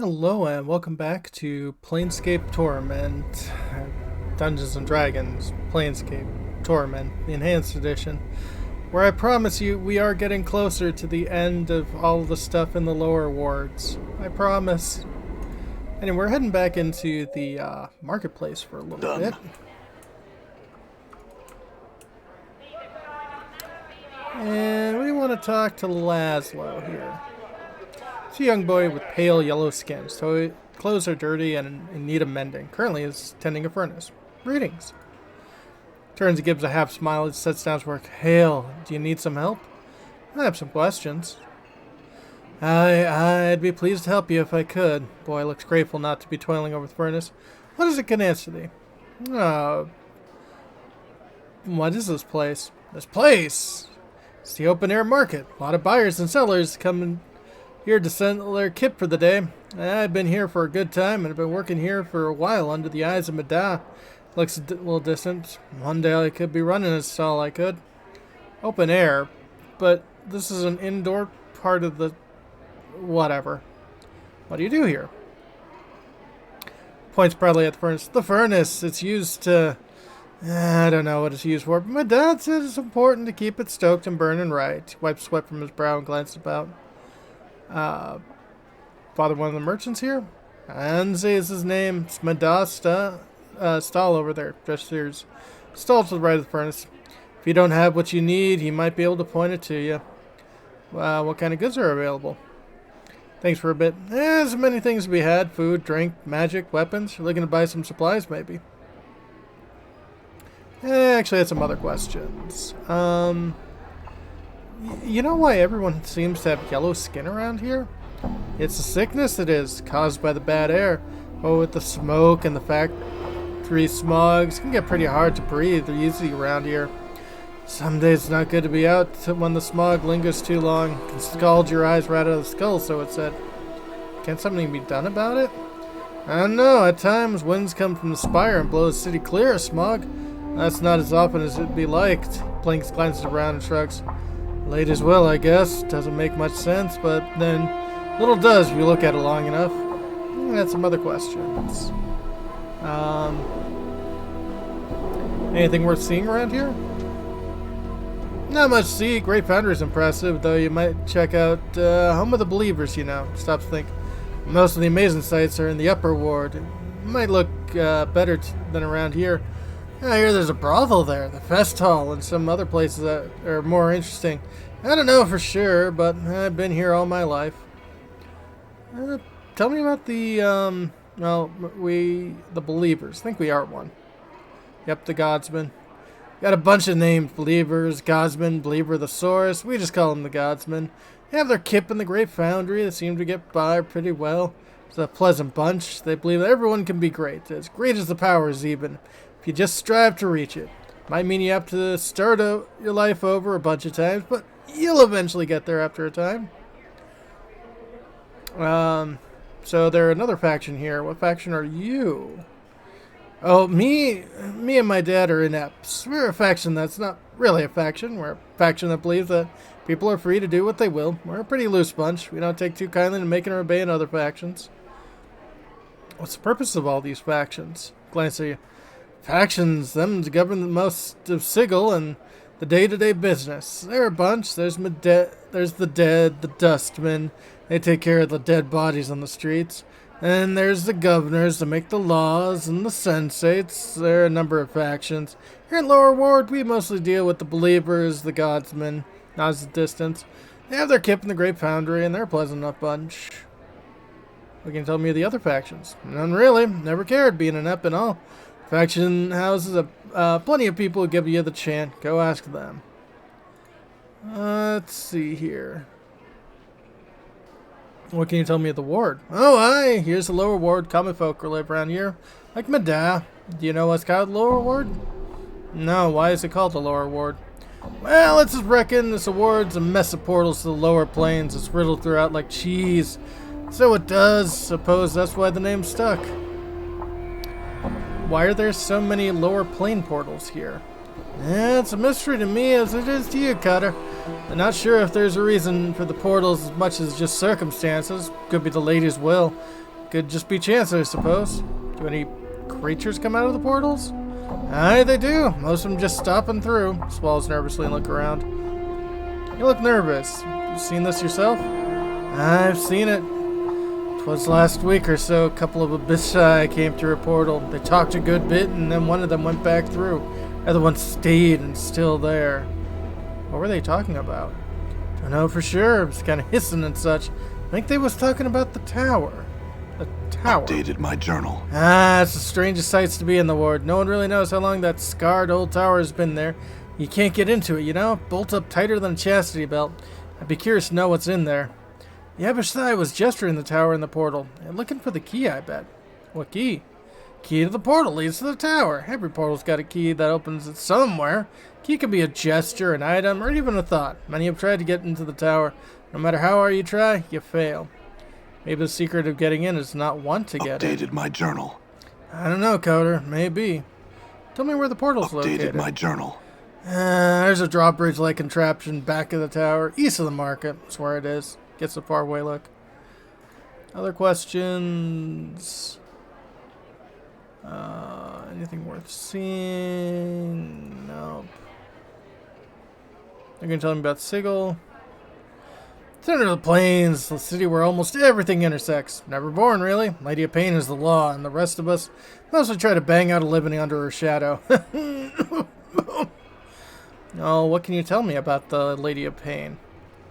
Hello and welcome back to Planescape Torment, Dungeons and Dragons, Planescape Torment, the Enhanced Edition, where I promise you we are getting closer to the end of all the stuff in the lower wards. I promise. Anyway, we're heading back into the marketplace for a little bit. And we want to talk to Laszlo here. It's a young boy with pale yellow skin, so his clothes are dirty and in need of mending. Currently is tending a furnace. Greetings. Turns and gives a half smile and sits down to work. Hail, do you need some help? I have some questions. I'd be pleased to help you if I could. Boy looks grateful not to be toiling over the furnace. What is it can answer thee? What is this place? This place! It's the open air market. A lot of buyers and sellers come here to sell their kit for the day. I've been here for a good time, and I've been working here for a while under the eyes of Madame. Looks a little distant. One day I could be running a stall, I could. Open air, but this is an indoor part of the... whatever. What do you do here? Points proudly at the furnace. The furnace, it's used to... I don't know what it's used for, but my dad said it's important to keep it stoked and burning right. He wiped sweat from his brow and glanced about. Father, one of the merchants here? Anze is his name. It's Madasta stall over there. Gestures. Stall to the right of the furnace. If you don't have what you need, he might be able to point it to you. What kind of goods are available? Thanks for a bit. There's many things to be had. Food, drink, magic, weapons. You're looking to buy some supplies, maybe. Actually, I had some other questions. You know why everyone seems to have yellow skin around here? It's a sickness, it is, caused by the bad air. Oh, with the smoke and the factory smogs, it can get pretty hard to breathe easy around here. Some days it's not good to be out when the smog lingers too long. It can scald your eyes right out of the skull, so it said. Can't something be done about it? I don't know, at times winds come from the spire and blow the city clear of smog. That's not as often as it'd be liked. Blinks glances around and shrugs. Late as well, I guess. Doesn't make much sense, but then little does if you look at it long enough. I had some other questions. Anything worth seeing around here? Not much to see. Great Foundry's impressive, though you might check out Home of the Believers, you know. Stop to think. Most of the amazing sites are in the upper ward. It might look better than around here. I hear there's a brothel there, the fest hall, and some other places that are more interesting. I don't know for sure, but I've been here all my life. Tell me about the, the Believers. I think we are one. Yep, the Godsmen. Got a bunch of names. Believers, Godsmen, Believer the Source. We just call them the Godsmen. They have their kip in the Great Foundry. They seem to get by pretty well. It's a pleasant bunch. They believe that everyone can be great. As great as the powers even. If you just strive to reach it. Might mean you have to start your life over a bunch of times, but you'll eventually get there after a time. So they're another faction here. What faction are you? Oh, me and my dad are inepts. We're a faction that's not really a faction. We're a faction that believes that people are free to do what they will. We're a pretty loose bunch. We don't take too kindly to making or obeying other factions. What's the purpose of all these factions? Glance at you. Factions, them to govern the most of Sigil and the day-to-day business. They're a bunch. There's the dead, the dustmen. They take care of the dead bodies on the streets. And there's the governors that make the laws, and the sensates. There are a number of factions. Here in Lower Ward, we mostly deal with the Believers, the Godsmen, not as a distance. They have their kip in the Great Foundry, and they're a pleasant enough bunch. What can you tell me of the other factions? None really. Never cared being an ep and all. Faction houses plenty of people who give you the chant. Go ask them. Let's see here. What can you tell me of the ward? Oh, aye. Here's the lower ward. Common folk who live around here. Like Madame. Do you know what's called the lower ward? No. Why is it called the lower ward? Well, let's just reckon this ward's a mess of portals to the lower planes. It's riddled throughout like cheese. So it does. Suppose that's why the name stuck. Why are there so many lower plane portals here? It's a mystery to me as it is to you, Cutter. I'm not sure if there's a reason for the portals as much as just circumstances. Could be the lady's will. Could just be chance, I suppose. Do any creatures come out of the portals? Aye, they do. Most of them just stopping through. Swallows nervously and look around. You look nervous. You seen this yourself? I've seen it. 'Twas last week or so, a couple of abyssi came through a portal. They talked a good bit, and then one of them went back through. The other one stayed and still there. What were they talking about? Don't know for sure. It was kind of hissing and such. I think they was talking about the tower. The tower. Updated my journal. It's the strangest sights to be in the ward. No one really knows how long that scarred old tower has been there. You can't get into it, you know? Bolt up tighter than a chastity belt. I'd be curious to know what's in there. The Abishai was gesturing the tower in the portal. And looking for the key, I bet. What key? Key to the portal leads to the tower. Every portal's got a key that opens it somewhere. Key can be a gesture, an item, or even a thought. Many have tried to get into the tower. No matter how hard you try, you fail. Maybe the secret of getting in is not want to get in. Updated my journal. I don't know, Coder. Maybe. Tell me where the portal's located. Updated my journal. There's a drawbridge-like contraption back of the tower, east of the market. That's where it is. Gets a faraway look. Other questions? Anything worth seeing? Nope. They're going to tell me about Sigil. Center of the Plains, the city where almost everything intersects. Never born, really. Lady of Pain is the law, and the rest of us mostly try to bang out a living under her shadow. Oh, what can you tell me about the Lady of Pain?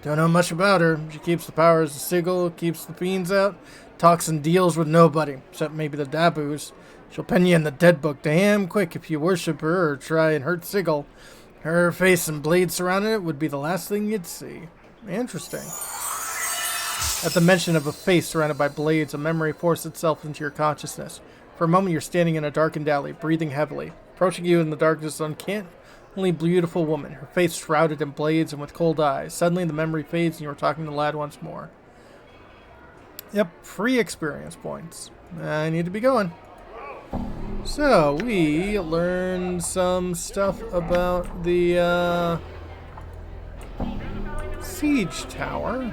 Don't know much about her. She keeps the powers of Sigil, keeps the fiends out, talks and deals with nobody, except maybe the Dabus. She'll pen you in the dead book damn quick if you worship her or try and hurt Sigil. Her face and blades surrounding it would be the last thing you'd see. Interesting. At the mention of a face surrounded by blades, a memory forced itself into your consciousness. For a moment, you're standing in a darkened alley, breathing heavily. Approaching you in the darkness is an uncannily beautiful woman, her face shrouded in blades and with cold eyes. Suddenly, the memory fades and you are talking to the lad once more. Yep, free experience points. I need to be going. So, we learned some stuff about the, siege tower.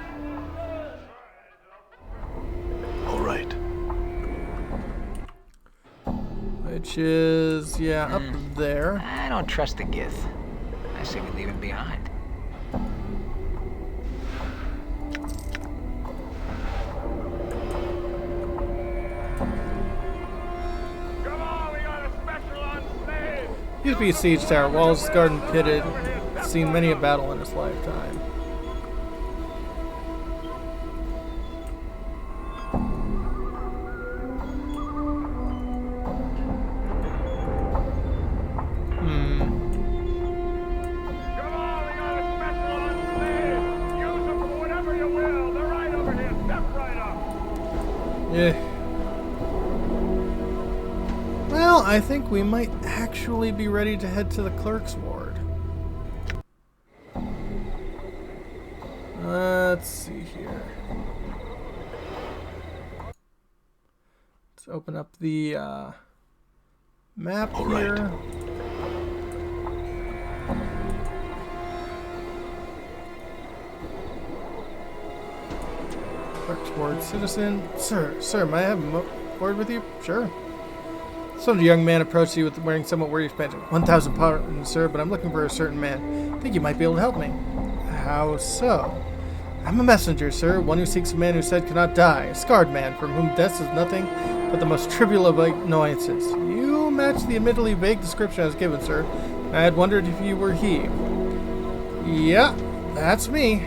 All right. Which is, yeah, up there. I don't trust the Gith. I say we leave him behind. Come on, we got a special on stage. Used to be a siege tower, walls garden pitted. Seen many a battle in his lifetime. Come on, we got a special on stage. Use them for whatever you will. They're right over here. Step right up. Yeah. Well, I think we might actually be ready to head to the Clerk's ward. Let's see here. Let's open up the map All here. right. Clerk's ward, citizen. Sir, may I have a word with you? Sure. Some young man approached you with wearing somewhat wordy expansion. 1,000 pardons, sir, but I'm looking for a certain man. I think you might be able to help me. How so? I'm a messenger, sir, one who seeks a man who said cannot die, a scarred man from whom death is nothing but the most trivial of annoyances. You match the admittedly vague description I was given, sir. I had wondered if you were he. Yeah, that's me.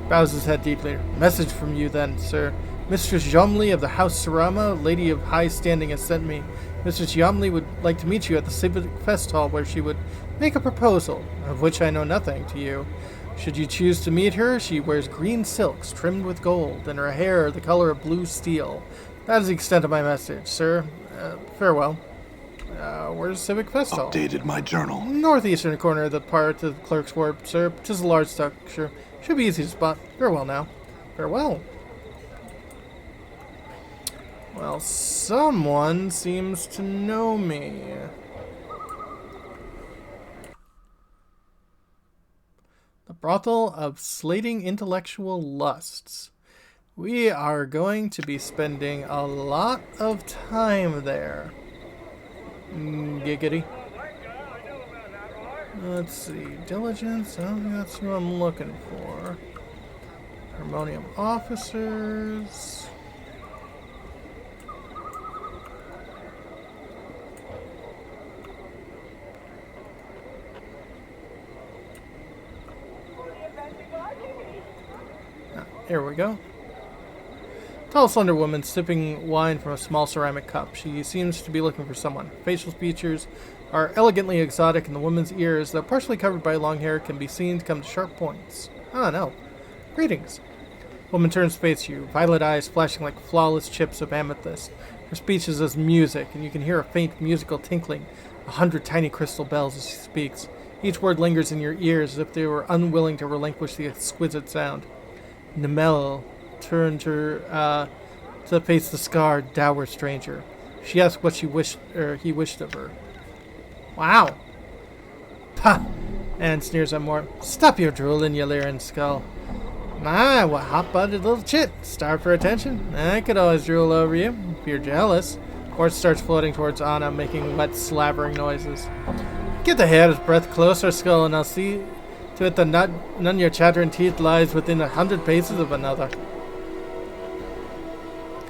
Bows his head deeply. Message from you then, sir. Mistress Yomli of the House Sarama, lady of high standing, has sent me. Mistress Yomli would like to meet you at the Civic Fest Hall where she would make a proposal, of which I know nothing, to you. Should you choose to meet her, she wears green silks trimmed with gold, and her hair the color of blue steel. That is the extent of my message, sir. Farewell. Where's Civic Fest Hall? Updated my journal. Northeastern corner of the part of the Clerk's ward, sir. Tis a large structure. Should be easy to spot. Farewell now. Farewell. Well, someone seems to know me. The brothel of slating intellectual lusts. We are going to be spending a lot of time there. Giggity. Let's see. Diligence. I don't think that's who I'm looking for. Harmonium officers. Here we go. Tall, slender woman sipping wine from a small ceramic cup. She seems to be looking for someone. Facial features are elegantly exotic, and the woman's ears, though partially covered by long hair, can be seen to come to sharp points. Ah, no. Greetings. Woman turns to face you, violet eyes flashing like flawless chips of amethyst. Her speech is as music, and you can hear a faint musical tinkling, 100 tiny crystal bells as she speaks. Each word lingers in your ears as if they were unwilling to relinquish the exquisite sound. Namel turned her to face the scarred, dour stranger. She asked what he wished of her. Wow. Pah! And sneers at more. Stop your drooling, you leering skull. My, what hot-butted little chit. Starved for attention? I could always drool over you, if you're jealous. Quartz starts floating towards Anna, making wet, slavering noises. Get the hair's breadth closer, skull, and I'll see to it that none of your chattering teeth lies within 100 paces of another.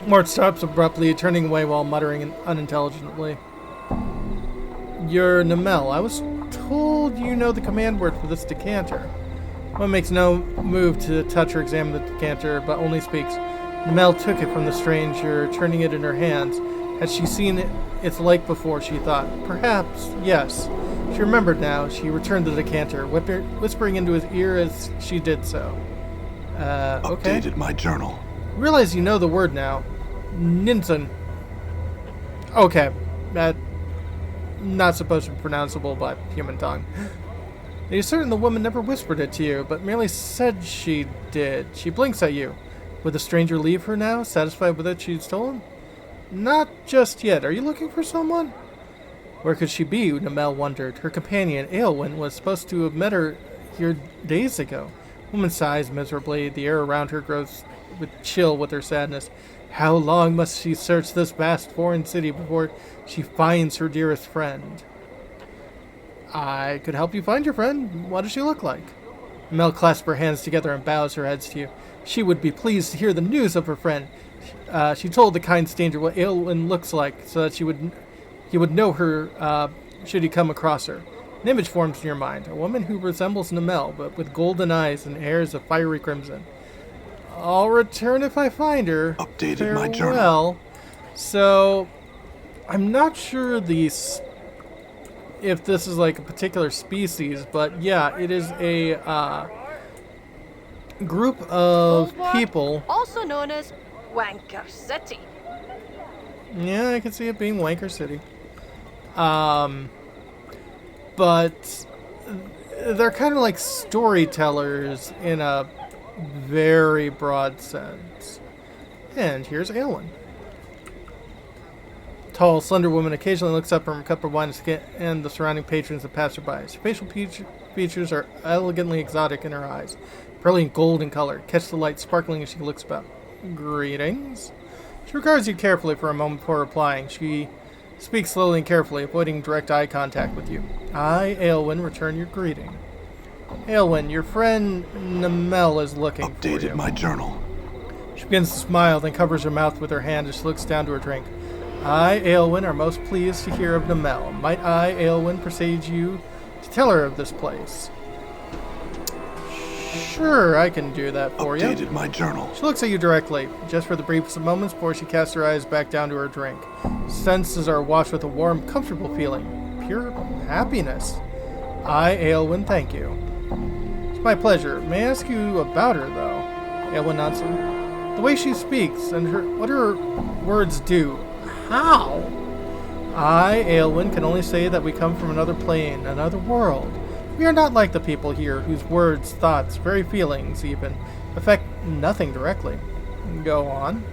Mort stops abruptly, turning away while muttering unintelligently. You're Namel. I was told you know the command word for this decanter. One makes no move to touch or examine the decanter, but only speaks. Namel took it from the stranger, turning it in her hands. Had she seen its like before, she thought. Perhaps, yes. She remembered now. She returned the decanter, whispering into his ear as she did so. Okay. Updated my journal. Realize you know the word now. Ninsen. Okay. Not supposed to be pronounceable by human tongue. Are you certain the woman never whispered it to you, but merely said she did? She blinks at you. Would the stranger leave her now, satisfied with what she'd stolen? Not just yet. Are you looking for someone? Where could she be? Namel wondered. Her companion, Aelwyn, was supposed to have met her here days ago. Woman sighs miserably. The air around her grows chill with her sadness. How long must she search this vast foreign city before she finds her dearest friend? I could help you find your friend. What does she look like? Mel clasps her hands together and bows her head to you. She would be pleased to hear the news of her friend. She told the kind stranger what Aelwyn looks like, so that he would know her should he come across her. An image forms in your mind, a woman who resembles Namel, but with golden eyes and hairs of fiery crimson. I'll return if I find her. Updated my journal. So, I'm not sure if this is like a particular species, but yeah, it is a group of people. Also known as Wanker City. Yeah, I can see it being Wanker City. But they're kind of like storytellers in a very broad sense. And here's Aelwyn. Tall, slender woman occasionally looks up from her cup of wine and the surrounding patrons and passerbys. Her facial features are elegantly exotic in her eyes, brilliant gold in color. Catch the light sparkling as she looks about. Greetings. She regards you carefully for a moment before replying. She speaks slowly and carefully, avoiding direct eye contact with you. I, Aelwyn, return your greeting. Aelwyn, your friend Namel is looking for you. Updated my journal. She begins to smile, then covers her mouth with her hand as she looks down to her drink. I, Aelwyn, are most pleased to hear of Namel. Might I, Aelwyn, persuade you to tell her of this place? Sure, I can do that for you. Updated my journal. She looks at you directly, just for the briefest of moments before she casts her eyes back down to her drink. Senses are washed with a warm, comfortable feeling. Pure happiness. I, Aelwyn, thank you. It's my pleasure. May I ask you about her, though? Aelwyn nods. The way she speaks and what her words do. How? I, Aelwyn, can only say that we come from another plane, another world. We are not like the people here, whose words, thoughts, very feelings even, affect nothing directly. Go on.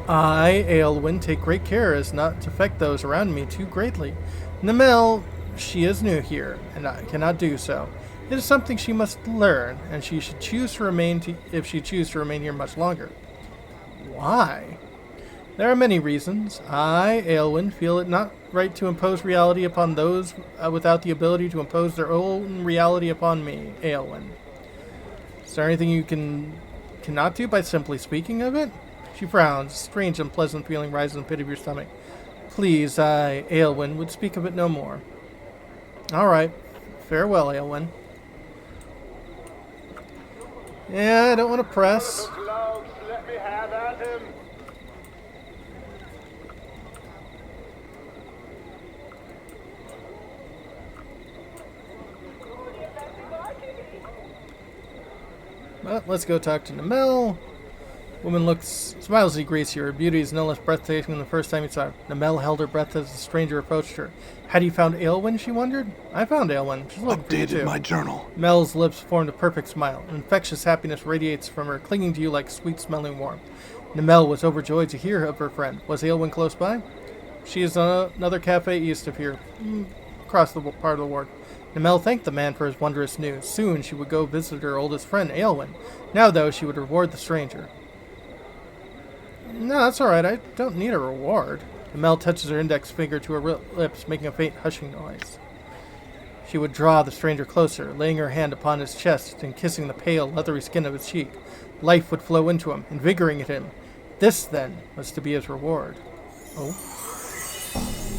I, Aelwyn, take great care as not to affect those around me too greatly. Namel, she is new here, and I cannot do so. It is something she must learn, and she should choose to remain if she chooses to remain here much longer. Why? There are many reasons. I, Aelwyn, feel it not right to impose reality upon those without the ability to impose their own reality upon me, Aelwyn. Is there anything you cannot do by simply speaking of it? She frowns. A strange, unpleasant feeling rises in the pit of your stomach. Please, I, Aelwyn, would speak of it no more. All right. Farewell, Aelwyn. Yeah, I don't want to press. Let me have at him. But let's go talk to Namel. Woman smiles as he greets you. Her beauty is no less breathtaking than the first time you saw her. Namel held her breath as the stranger approached her. Had you found Aelwyn, she wondered? I found Aelwyn. She's looking for you too. Updated my journal. Mel's lips formed a perfect smile. An infectious happiness radiates from her, clinging to you like sweet-smelling warmth. Namel was overjoyed to hear of her friend. Was Aelwyn close by? She is another cafe east of here, across the part of the ward. Namel thanked the man for his wondrous news. Soon she would go visit her oldest friend, Aelwyn. Now, though, she would reward the stranger. No, that's alright. I don't need a reward. Namel touches her index finger to her lips, making a faint hushing noise. She would draw the stranger closer, laying her hand upon his chest and kissing the pale, leathery skin of his cheek. Life would flow into him, invigorating him. This, then, was to be his reward. Oh.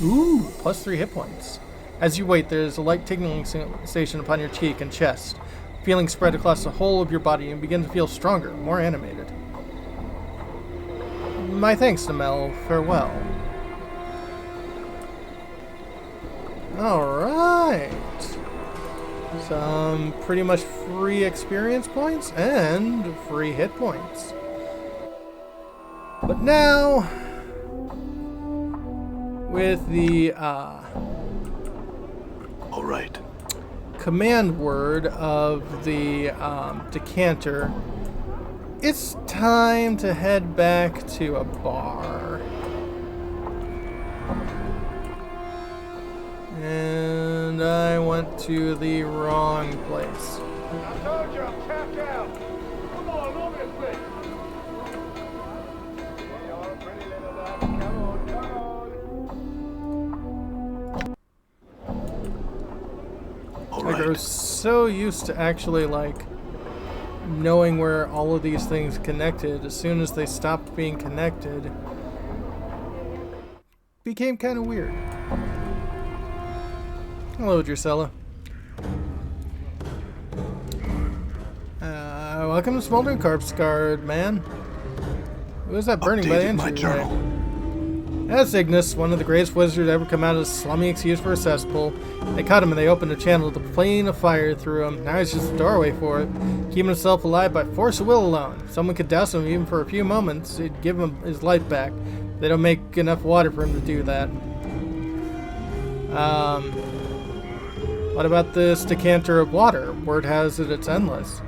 Ooh, plus 3 hit points. As you wait, there is a light tingling sensation upon your cheek and chest. Feelings spread across the whole of your body and begin to feel stronger, more animated. My thanks, Namel. Farewell. Alright. Some pretty much free experience points and free hit points. But now, with the Alright. command word of the Decanter, it's time to head back to a bar. And I went to the wrong place. I told you I'm tapped out. Come on, over this thing. Hey, all pretty little love. Come on, come on. Like, I was so used to actually, like, knowing where all of these things connected. As soon as they stopped being connected, became kind of weird. Hello, Drusilla. Welcome to Smoldering Corpse, guard man. Who is that burning by the Updated my entryway? journal. That's Ignis, one of the greatest wizards to ever come out of this slummy excuse for a cesspool. They caught him and they opened a channel to plane of fire through him. Now he's just a doorway for it. Keeping himself alive by force of will alone. If someone could douse him even for a few moments, it'd give him his life back. They don't make enough water for him to do that. What about this Decanter of Water? Word has it it's endless.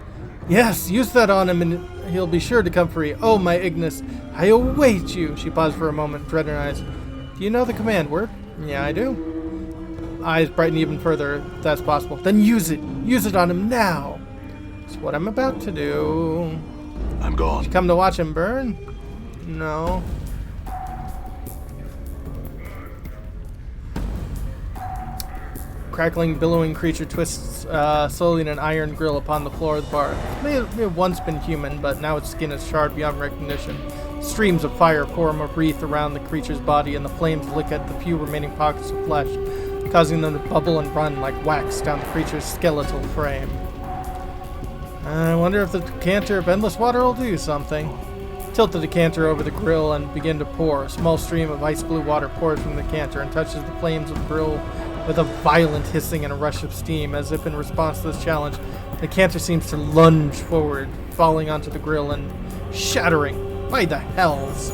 Yes, use that on him and he'll be sure to come free. Oh, my Ignis, I await you. She paused for a moment, dread in her eyes. Do you know the command word? Yeah, I do. Eyes brighten even further, if that's possible. Then use it. Use it on him now. It's what I'm about to do. I'm gone. You come to watch him burn? No. Crackling, billowing creature twists slowly in an iron grill upon the floor of the bar. It may have once been human, but now its skin is charred beyond recognition. Streams of fire form a wreath around the creature's body, and the flames lick at the few remaining pockets of flesh, causing them to bubble and run like wax down the creature's skeletal frame. I wonder if the Decanter of Endless Water will do something. Tilt the decanter over the grill and begin to pour. A small stream of ice blue water pours from the decanter and touches the flames of the grill with a violent hissing and a rush of steam. As if in response to this challenge, the decanter seems to lunge forward, falling onto the grill and shattering. By the hells!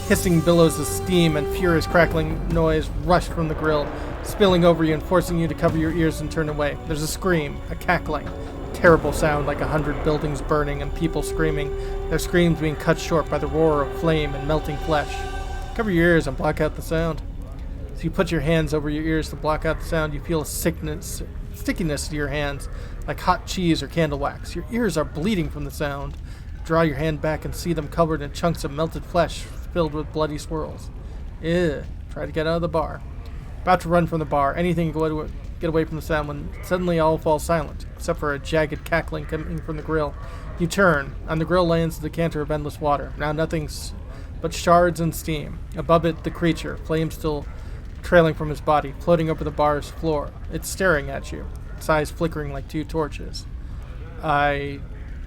Hissing billows of steam and furious crackling noise rush from the grill, spilling over you and forcing you to cover your ears and turn away. There's a scream, a cackling, terrible sound like 100 buildings burning and people screaming, their screams being cut short by the roar of flame and melting flesh. Cover your ears and block out the sound. As you put your hands over your ears to block out the sound, you feel a stickiness to your hands, like hot cheese or candle wax. Your ears are bleeding from the sound. Draw your hand back and see them covered in chunks of melted flesh filled with bloody swirls. Ew. Try to get out of the bar. About to run from the bar, anything to get away from the sound when suddenly all falls silent, except for a jagged cackling coming from the grill. You turn. On the grill lands the Decanter of Endless Water. Now nothing's but shards and steam. Above it, the creature, flames still trailing from his body, floating over the bar's floor. It's staring at you, its eyes flickering like two torches. I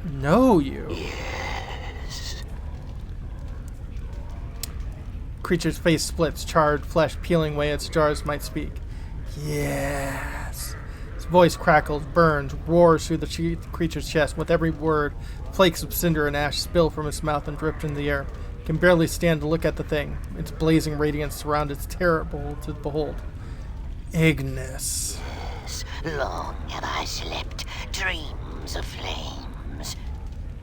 know you. Yes. Creature's face splits, charred flesh peeling away its jaws might speak. Yes. His voice crackles, burns, roars through the creature's chest. With every word, flakes of cinder and ash spill from his mouth and drift into the air. He can barely stand to look at the thing. Its blazing radiance surrounds its terrible to behold. Ignis. Yes. Long have I slept dreams of flames.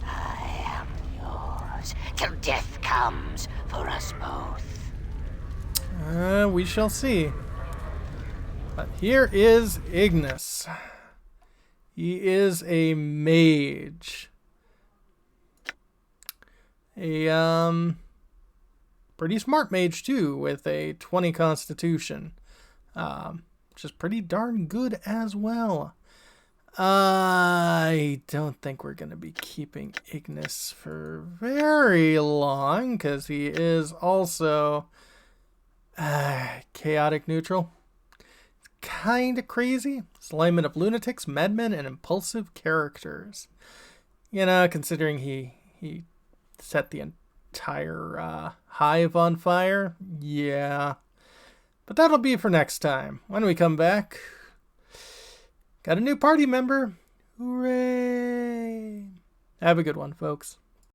I am yours till death comes for us both. We shall see. But here is Ignis. He is a mage. A pretty smart mage too, with a 20 constitution. Which is pretty darn good as well. I don't think we're going to be keeping Ignis for very long, because he is also chaotic neutral. Kind of crazy. It's alignment of lunatics, madmen, and impulsive characters. You know, considering he set the entire hive on fire. Yeah. But that'll be for next time. When we come back, got a new party member. Hooray! Have a good one, folks.